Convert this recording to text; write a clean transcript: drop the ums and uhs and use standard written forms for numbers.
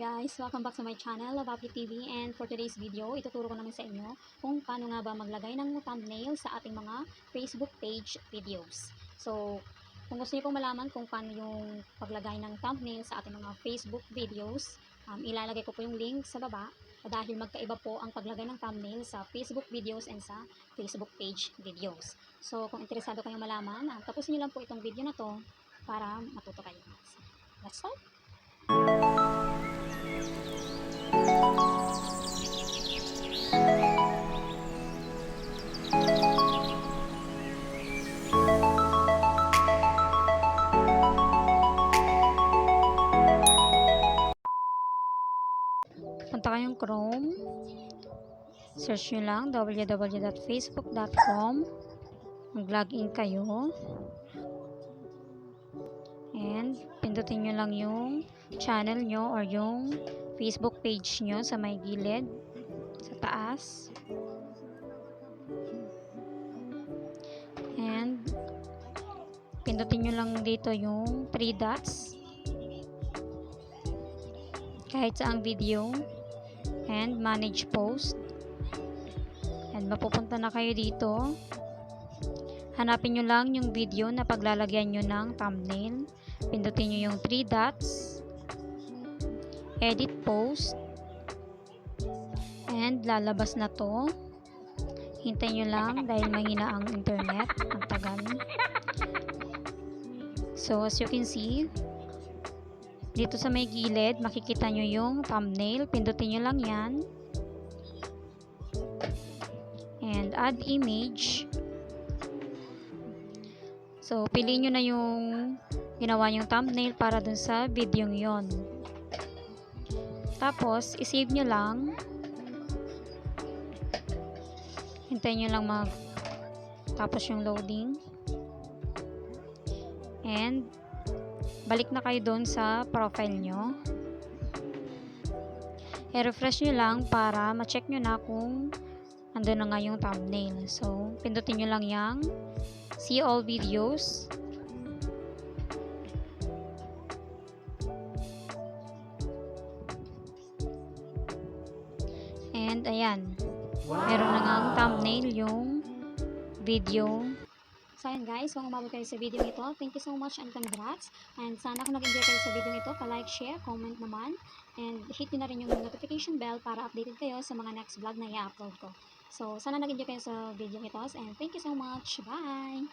guys! Welcome back to my channel, Love TV, and for today's video, ituturo ko naman sa inyo kung paano nga ba maglagay ng thumbnail sa ating mga Facebook page videos. So, kung gusto niyo pong malaman kung paano yung paglagay ng thumbnail sa ating mga Facebook videos, ilalagay ko po yung link sa baba dahil magkaiba po ang paglagay ng thumbnail sa Facebook videos and sa Facebook page videos. So, kung interesado kayong malaman, tapusin niyo lang po itong video na to para matuto kayo. So, let's start! Punta kayong Chrome, search nyo lang www.facebook.com, mag-login kayo, and pindutin nyo lang yung channel nyo or yung Facebook page nyo sa may gilid, sa taas, and pindutin nyo lang dito yung 3 dots, kahit saang video, and manage post, and mapupunta na kayo dito. Hanapin nyo lang yung video na paglalagyan nyo ng thumbnail, pindutin nyo yung 3 dots, edit post, and lalabas na to. Hintayin nyo lang dahil mahina ang internet, ang tagal. So as you can see, dito sa may gilid, makikita nyo yung thumbnail. Pindutin nyo lang yan. And add image. So, piliin nyo na yung ginawa nyong thumbnail para dun sa video yon. Tapos, isave nyo lang. Hintayin nyo lang tapos yung loading. And balik na kayo doon sa profile nyo. I-refresh nyo lang para ma-check nyo na kung andun na nga yung thumbnail. So, pindutin nyo lang yung see all videos. And ayan. Meron na nga ang thumbnail yung video. So ayan guys, kung umabot kayo sa video ito, thank you so much and congrats. And sana kung nag-enjoy kayo sa video ito, pa-like, share, comment naman. And hit nyo na rin yung notification bell para updated kayo sa mga next vlog na i-upload ko. So sana nag-enjoy kayo sa video ito and thank you so much. Bye!